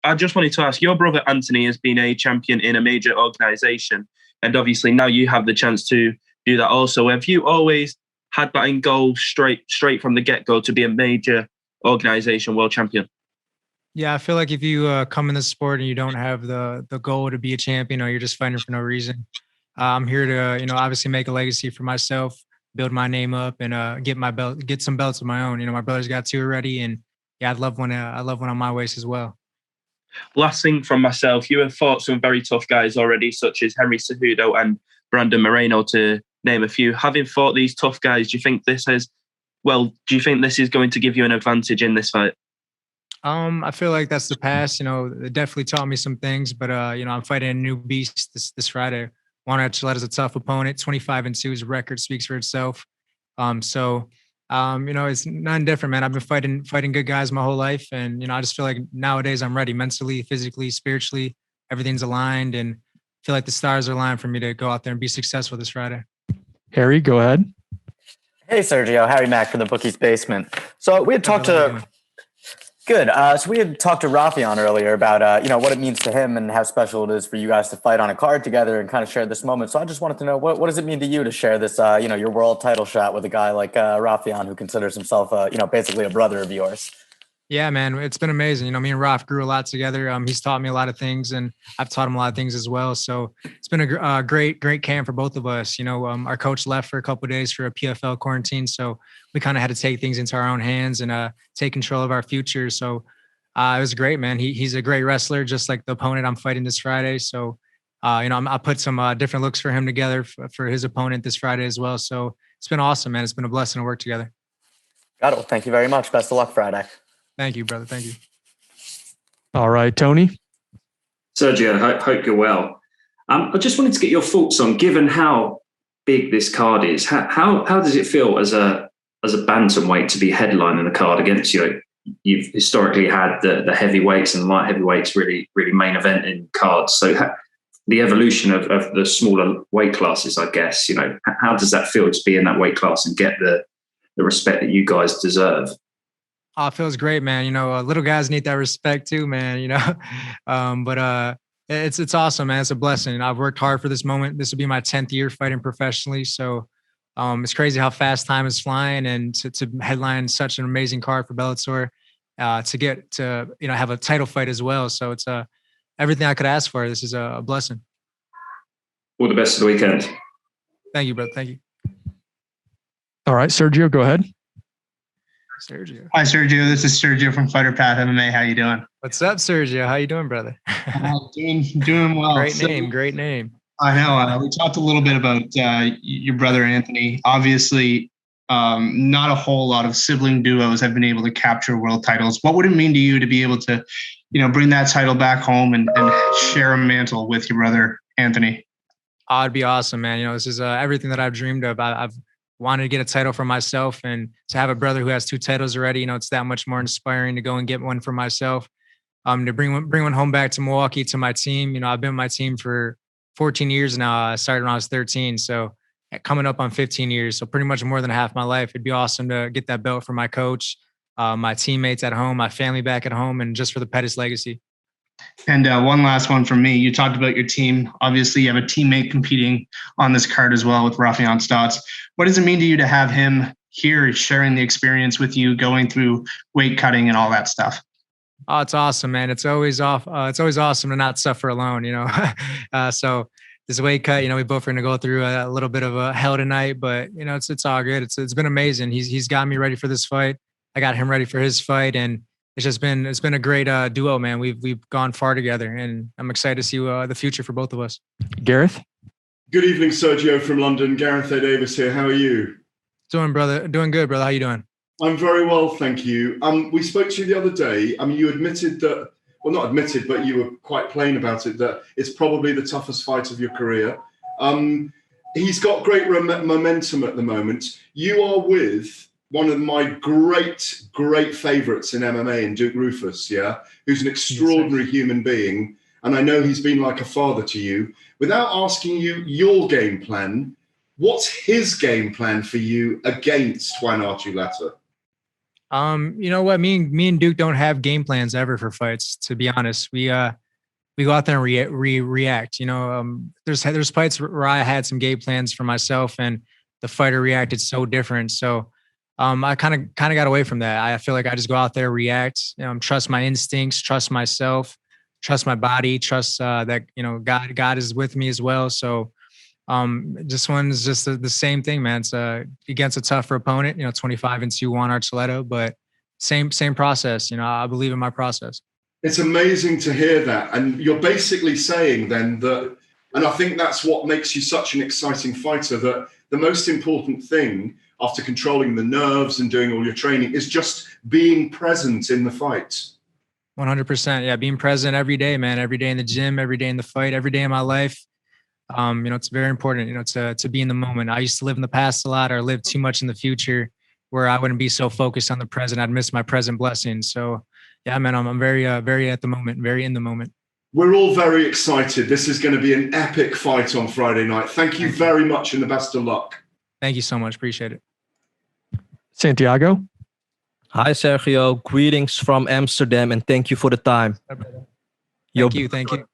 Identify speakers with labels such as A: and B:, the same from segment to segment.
A: I just wanted to ask, your brother Anthony has been a champion in a major organization, and obviously now you have the chance to do that also. Have you always had that in goal straight from the get-go to be a major organization world champion?
B: Yeah, I feel like if you come in the sport and you don't have the goal to be a champion, or you're just fighting for no reason, I'm here to obviously make a legacy for myself, build my name up, and get some belts of my own. My brother's got two already, and yeah, I love one on my waist as well.
A: Last thing from myself, you have fought some very tough guys already, such as Henry Cejudo and Brandon Moreno, to name a few. Having fought these tough guys, do you think this is going to give you an advantage in this fight?
B: I feel like that's the past. It definitely taught me some things, but I'm fighting a new beast this Friday. Juan Archuleta is a tough opponent. 25-2, his record speaks for itself. It's nothing different, man. I've been fighting good guys my whole life, and I just feel like nowadays I'm ready, mentally, physically, spiritually. Everything's aligned, and I feel like the stars are aligned for me to go out there and be successful this Friday.
C: Harry, go ahead.
D: Hey, Sergio. Harry Mack from the Bookie's Basement. So we had talked to Good. So we had talked to Raphael earlier about, what it means to him and how special it is for you guys to fight on a card together and kind of share this moment. So I just wanted to know, what does it mean to you to share this, your world title shot with a guy like Raphael, who considers himself, basically a brother of yours?
B: Yeah, man, it's been amazing. Me and Raf grew a lot together. He's taught me a lot of things, and I've taught him a lot of things as well. So it's been a great camp for both of us. Our coach left for a couple of days for a PFL quarantine, so we kind of had to take things into our own hands and take control of our future. So it was great, man. He's a great wrestler, just like the opponent I'm fighting this Friday. So I put some different looks for him together for his opponent this Friday as well. So it's been awesome, man. It's been a blessing to work together.
D: Got it. Well, thank you very much. Best of luck Friday.
B: Thank you, brother. Thank you.
C: All right, Tony.
E: Sergio, hope you're well. I just wanted to get your thoughts on, given how big this card is, how does it feel as a bantamweight to be headlining the card against you? You've historically had the heavyweights and the light heavyweights really main event in cards. So the evolution of the smaller weight classes, I guess, how does that feel to be in that weight class and get the respect that you guys deserve?
B: Oh, it feels great, man. Little guys need that respect too, man. But it's awesome, man. It's a blessing. I've worked hard for this moment. This will be my 10th year fighting professionally. So it's crazy how fast time is flying, and to headline such an amazing card for Bellator, to get to have a title fight as well. So it's everything I could ask for. This is a blessing.
E: All the best of the weekend.
B: Thank you, brother. Thank you.
C: All right, Sergio, go ahead.
B: Sergio.
F: Hi, Sergio. This is Sergio from Fighter Path MMA. How you doing?
B: What's up, Sergio? How you doing, brother?
F: Doing well.
B: Great name.
F: I know. We talked a little bit about your brother Anthony. Obviously, not a whole lot of sibling duos have been able to capture world titles. What would it mean to you to be able to, bring that title back home and share a mantle with your brother Anthony?
B: Oh, it'd be awesome, man. This is everything that I've dreamed of. I've wanted to get a title for myself, and to have a brother who has two titles already, it's that much more inspiring to go and get one for myself. To bring one home back to Milwaukee, to my team. I've been with my team for 14 years now. I started when I was 13. So coming up on 15 years. So pretty much more than half my life. It'd be awesome to get that belt for my coach, my teammates at home, my family back at home, and just for the Pettis legacy.
F: And one last one from me. You talked about your team. Obviously, you have a teammate competing on this card as well with Raphael Stotts. What does it mean to you to have him here sharing the experience with you, going through weight cutting and all that stuff?
B: Oh, it's awesome, man. It's always awesome to not suffer alone, So this weight cut, we both are going to go through a little bit of a hell tonight, but it's all good. It's been amazing. He's got me ready for this fight. I got him ready for his fight, and it's been a great duo, man. We've gone far together, and I'm excited to see the future for both of us.
C: Gareth.
G: Good evening, Sergio from London. Gareth A. Davis here. How are you?
B: Doing good, brother. How you doing?
G: I'm very well, thank you. We spoke to you the other day. You admitted that, well, not admitted, but you were quite plain about it, that it's probably the toughest fight of your career. He's got great momentum at the moment. You are with one of my great favorites in MMA, in Duke Roufus, who's an extraordinary human being. And I know he's been like a father to you. Without asking you your game plan, what's his game plan for you against Juan Archuleta?
B: You know what? Me and Duke don't have game plans ever for fights. To be honest, we go out there and react. You know, there's fights where I had some game plans for myself, and the fighter reacted so different. So I kind of got away from that. I feel like I just go out there, react, trust my instincts, trust myself, trust my body, trust that God is with me as well. So this one's just the same thing, man. It's against a tougher opponent, 25-2 Juan Archuleta, but same process. I believe in my process.
G: It's amazing to hear that. And you're basically saying then that, and I think that's what makes you such an exciting fighter, that the most important thing after controlling the nerves and doing all your training is just being present in the fight.
B: 100%. Yeah. Being present every day, man, every day in the gym, every day in the fight, every day in my life. It's very important, to be in the moment. I used to live in the past a lot, or live too much in the future where I wouldn't be so focused on the present. I'd miss my present blessings. So yeah, man, I'm very at the moment, very in the moment.
G: We're all very excited. This is going to be an epic fight on Friday night. Thank you very much and the best of luck.
B: Thank you so much. Appreciate it.
C: Santiago.
H: Hi, Sergio. Greetings from Amsterdam, and thank you for the time.
B: Thank you.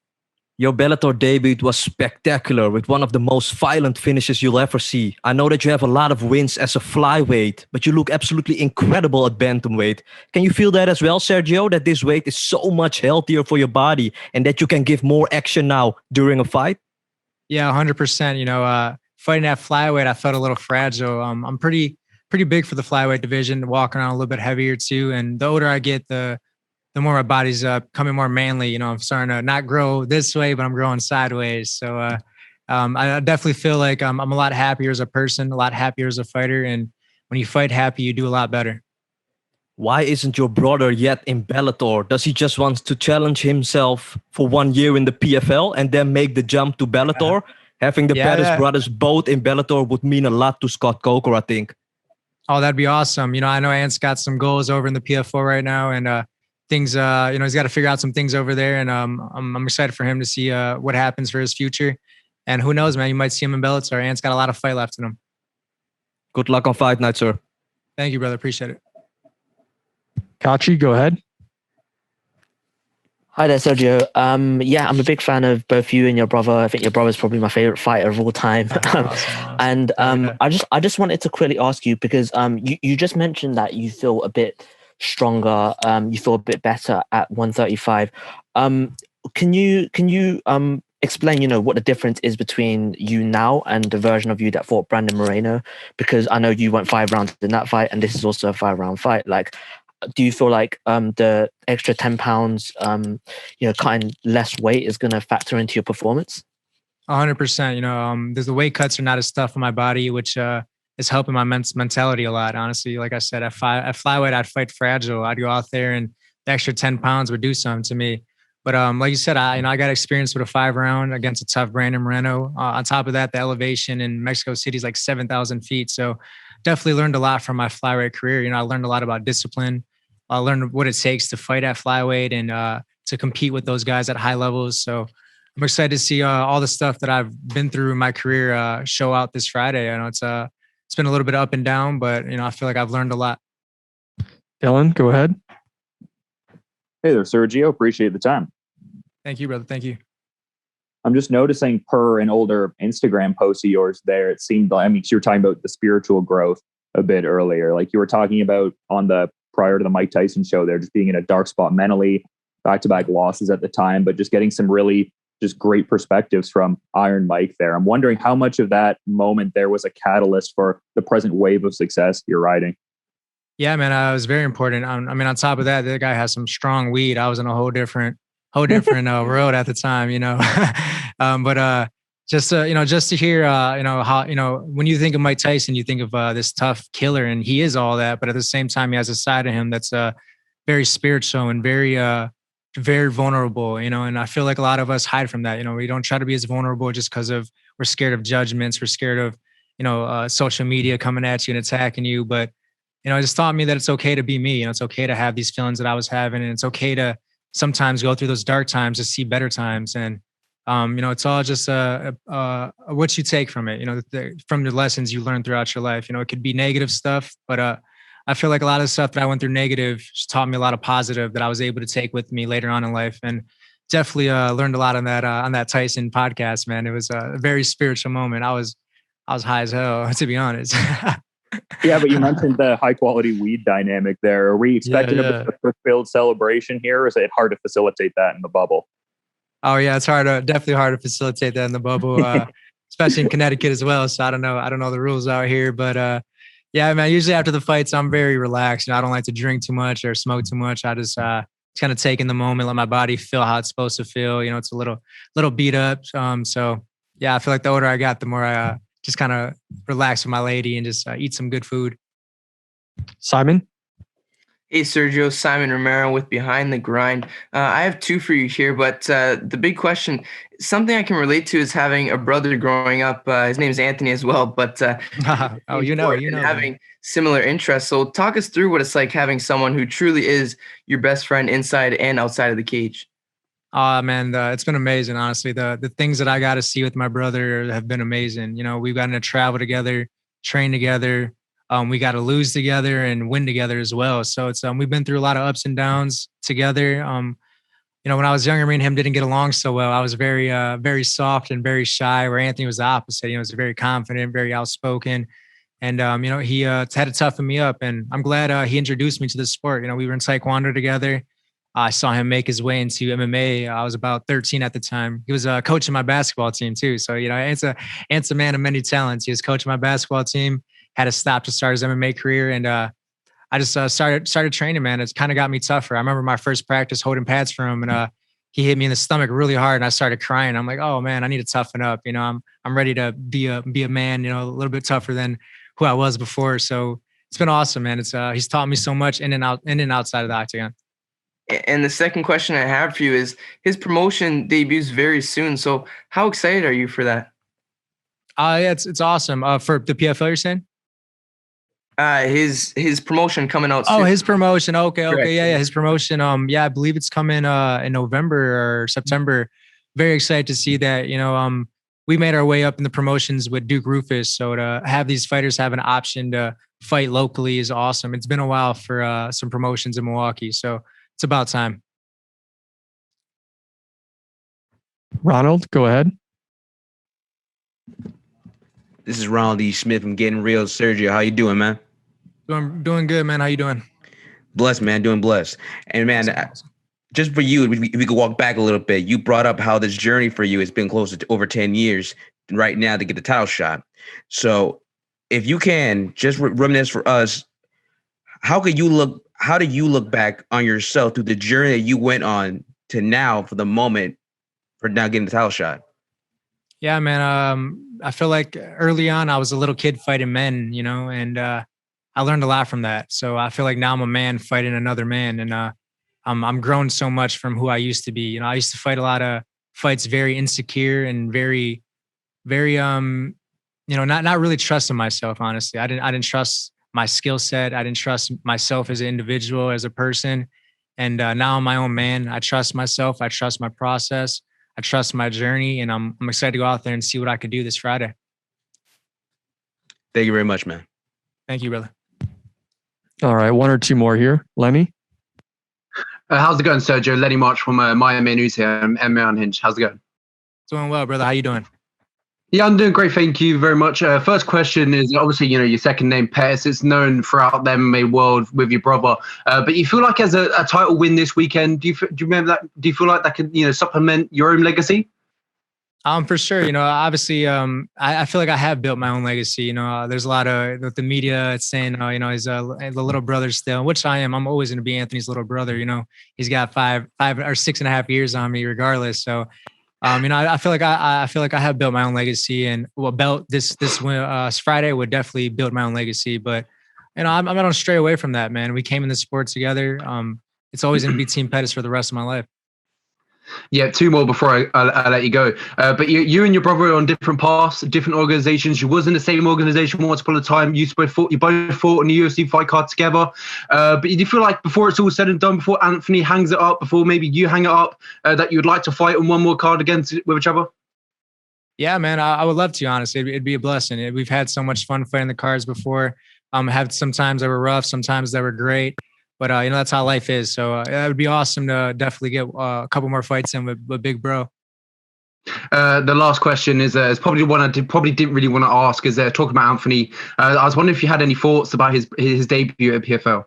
H: Your Bellator debut was spectacular with one of the most violent finishes you'll ever see. I know that you have a lot of wins as a flyweight, but you look absolutely incredible at bantamweight. Can you feel that as well, Sergio, that this weight is so much healthier for your body and that you can give more action now during a fight?
B: Yeah, 100%. Fighting at flyweight, I felt a little fragile. I'm pretty big for the flyweight division, walking on a little bit heavier too. And the older I get, the more my body's becoming more manly. I'm starting to not grow this way, but I'm growing sideways. So I definitely feel like I'm a lot happier as a person, a lot happier as a fighter. And when you fight happy, you do a lot better.
H: Why isn't your brother yet in Bellator? Does he just want to challenge himself for 1 year in the PFL and then make the jump to Bellator? Having the Pettis brothers both in Bellator would mean a lot to Scott Coker, I think.
B: Oh, that'd be awesome. I know Ant's got some goals over in the PFL right now, and things, he's got to figure out some things over there. And I'm excited for him to see what happens for his future. And who knows, man, you might see him in Bellator. Ant's got a lot of fight left in him.
H: Good luck on fight night, sir.
B: Thank you, brother. Appreciate it.
C: Kachi, go ahead.
I: Hi there, Sergio. Yeah, I'm a big fan of both you and your brother. I think your brother's probably my favorite fighter of all time. Awesome. And I just wanted to quickly ask you, because you just mentioned that you feel a bit stronger, you feel a bit better at 135. Can you explain, what the difference is between you now and the version of you that fought Brandon Moreno? Because I know you went 5 rounds in that fight, and this is also a 5-round fight. Like, do you feel like the extra 10 pounds, cutting less weight is going to factor into your performance?
B: 100%. There's the weight cuts are not as tough on my body, which is helping my mentality a lot. Honestly, like I said, at flyweight, I'd fight fragile. I'd go out there and the extra 10 pounds would do something to me. But like you said, I got experience with a 5-round against a tough Brandon Moreno. On top of that, the elevation in Mexico City is like 7,000 feet. So definitely learned a lot from my flyweight career. I learned a lot about discipline. I learned what it takes to fight at flyweight and to compete with those guys at high levels. So I'm excited to see all the stuff that I've been through in my career show out this Friday. I know it's been a little bit up and down, but I feel like I've learned a lot.
C: Dylan, go ahead.
J: Hey there, Sergio. Appreciate the time.
B: Thank you, brother. Thank you.
J: I'm just noticing per an older Instagram post of yours there, it seemed like, you were talking about the spiritual growth a bit earlier. Like you were talking about on the prior to the Mike Tyson show there, just being in a dark spot mentally, back-to-back losses at the time, but just getting some really just great perspectives from Iron Mike there. I'm wondering how much of that moment there was a catalyst for the present wave of success you're riding.
B: Yeah, man, it was very important. On top of that, the guy has some strong weed. I was in a whole different world at the time, but just to hear, how, when you think of Mike Tyson, you think of this tough killer, and he is all that. But at the same time, he has a side of him that's very spiritual and very vulnerable, and I feel like a lot of us hide from that. We don't try to be as vulnerable just because we're scared of judgments. We're scared of, social media coming at you and attacking you. But, it just taught me that it's okay to be me. It's okay to have these feelings that I was having, and it's okay to sometimes go through those dark times to see better times. And, it's all just what you take from it, from the lessons you learn throughout your life. It could be negative stuff, but I feel like a lot of the stuff that I went through negative just taught me a lot of positive that I was able to take with me later on in life. And definitely learned a lot on that Tyson podcast, man. It was a very spiritual moment. I was high as hell, to be honest.
J: Yeah, but you mentioned the high quality weed dynamic there. Are we expecting a bit of a fulfilled celebration here, or is it hard to facilitate that in the bubble?
B: Oh yeah, it's definitely hard to facilitate that in the bubble, especially in Connecticut as well. So I don't know the rules out here, but yeah, man. Usually after the fights, I'm very relaxed. I don't like to drink too much or smoke too much. I just kind of take in the moment, let my body feel how it's supposed to feel. It's a little beat up. So yeah, I feel like the older I got, the more I just kind of relax with my lady and just eat some good food.
C: Simon?
K: Hey, Sergio, Simon Romero with Behind the Grind. I have two for you here, but the big question, something I can relate to is having a brother growing up. His name is Anthony as well, but
B: oh,
K: having similar interests. So talk us through what it's like having someone who truly is your best friend inside and outside of the cage.
B: Man, it's been amazing, honestly. The things that I got to see with my brother have been amazing. We've gotten to travel together, train together. We got to lose together and win together as well. So it's we've been through a lot of ups and downs together. When I was younger, me and him didn't get along so well. I was very, very soft and very shy, where Anthony was the opposite. He was very confident, very outspoken. And, he had to toughen me up. And I'm glad he introduced me to the sport. We were in Taekwondo together. I saw him make his way into MMA. I was about 13 at the time. He was coaching my basketball team too. So, Ant's a man of many talents. He was coaching my basketball team, had to stop to start his MMA career. And I just started training, man. It's kind of got me tougher. I remember my first practice holding pads for him, and he hit me in the stomach really hard, and I started crying. I'm like, oh man, I need to toughen up. I'm ready to be a man, a little bit tougher than who I was before. So it's been awesome, man. He's taught me so much in and outside of the octagon.
K: And the second question I have for you is, his promotion debuts very soon. So how excited are you for that?
B: Yeah, it's awesome. For the PFL, you're saying?
K: His promotion coming out soon.
B: Oh, his promotion. Okay.
K: Correct.
B: Yeah, his promotion. Yeah, I believe it's coming in November or September. Very excited to see that. We made our way up in the promotions with Duke Rufus. So to have these fighters have an option to fight locally is awesome. It's been a while for some promotions in Milwaukee. So it's about time.
C: Ronald, go ahead.
L: This is Ronald E. Smith from Getting Real. Sergio, how you doing, man?
B: Doing good, man. How you doing?
L: Blessed, man. Doing blessed. And man, awesome. Just for you, if we could walk back a little bit, you brought up how this journey for you has been close to over 10 years right now to get the title shot. So if you can just reminisce for us, how do you look back on yourself through the journey that you went on to now for the moment for now getting the title shot?
B: Yeah, man. I feel like early on I was a little kid fighting men, and I learned a lot from that. So I feel like now I'm a man fighting another man, and I'm grown so much from who I used to be. I used to fight a lot of fights very insecure and very, very not really trusting myself. Honestly, I didn't trust my skill set. I didn't trust myself as an individual, as a person. And now I'm my own man. I trust myself. I trust my process. I trust my journey, and I'm excited to go out there and see what I could do this Friday.
L: Thank you very much, man.
B: Thank you, brother.
C: All right, one or two more here. Lenny?
M: How's it going, Sergio? Lenny March from Miami News here, MMA Unhinged. How's it going?
B: Doing well, brother. How you doing?
M: Yeah, I'm doing great. Thank you very much. First question is obviously, your second name, Pettis. It's known throughout the MMA world with your brother. But you feel like as a title win this weekend, do you remember that? Do you feel like that could, supplement your own legacy?
B: For sure. Obviously, I feel like I have built my own legacy. There's a lot of the media it's saying, he's the little brother still, which I am. I'm always going to be Anthony's little brother. He's got 5 or 6.5 years on me regardless. So, I feel like I have built my own legacy, and this Friday would definitely build my own legacy. But I'm not going to stray away from that, man. We came in the sport together. It's always going to be Team Pettis for the rest of my life.
M: Yeah, two more before I let you go. But you and your brother are on different paths, different organizations. You was in the same organization once upon a time. You both fought on the UFC fight card together. But do you feel like before it's all said and done, before Anthony hangs it up, before maybe you hang it up, that you'd like to fight on one more card with each other?
B: Yeah, man, I would love to, honestly. It'd be a blessing. We've had so much fun fighting the cards before. Have sometimes that were rough, sometimes that were great, but that's how life is. So it would be awesome to definitely get a couple more fights in with Big Bro.
M: The last question is probably one I probably didn't really want to ask. Is talking about Anthony? I was wondering if you had any thoughts about his debut at PFL.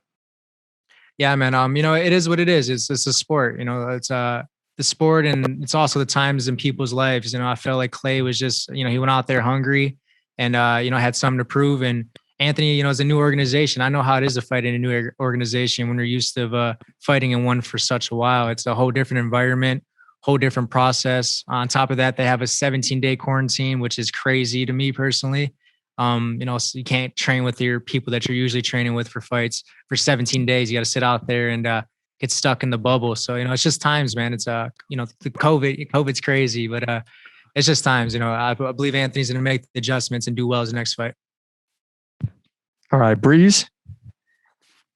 B: Yeah, man. It is what it is. It's a sport. It's the sport, and it's also the times in people's lives. I felt like Clay was just, he went out there hungry, and had something to prove. And Anthony, is a new organization. I know how it is to fight in a new organization when you're used to fighting in one for such a while. It's a whole different environment, whole different process. On top of that, they have a 17-day quarantine, which is crazy to me personally. So you can't train with your people that you're usually training with for fights for 17 days. You got to sit out there and get stuck in the bubble. So, it's just times, man. It's, the COVID's crazy, but it's just times. I believe Anthony's going to make the adjustments and do well as the next fight.
C: All right, Breeze.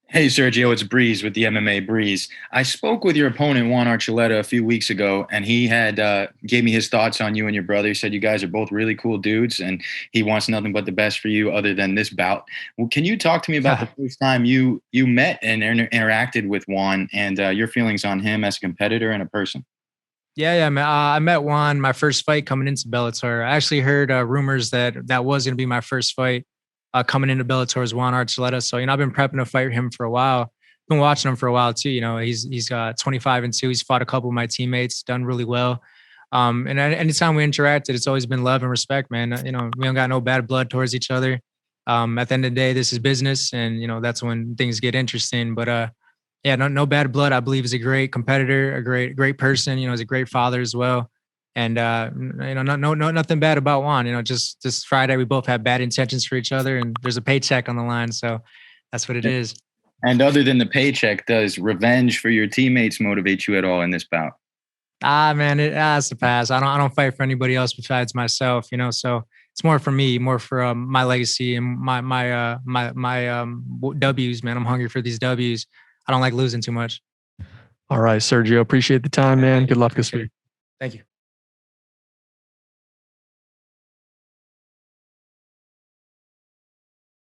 N: Hey, Sergio, it's Breeze with the MMA Breeze. I spoke with your opponent, Juan Archuleta, a few weeks ago, and he had gave me his thoughts on you and your brother. He said you guys are both really cool dudes, and he wants nothing but the best for you other than this bout. Well, can you talk to me about the first time you met and interacted with Juan and your feelings on him as a competitor and a person?
B: Yeah, man. I met Juan my first fight coming into Bellator. I actually heard rumors that was going to be my first fight. Coming into Bellator is Juan Archuleta. So, I've been prepping to fight him for a while. Been watching him for a while too. He's 25-2. He's fought a couple of my teammates, done really well. And anytime we interacted, it's always been love and respect, man. We don't got no bad blood towards each other. At the end of the day, this is business, and that's when things get interesting. But no bad blood. I believe he's a great competitor, a great person. He's a great father as well. And nothing bad about Juan. Just this Friday we both had bad intentions for each other, and there's a paycheck on the line, so that's what it is.
N: And other than the paycheck, does revenge for your teammates motivate you at all in this bout?
B: Man, it has to pass. I don't fight for anybody else besides myself. So it's more for me, more for my legacy and my W's. Man, I'm hungry for these W's. I don't like losing too much.
C: All right, Sergio, appreciate the time, man. Good luck this week.
B: Thank you.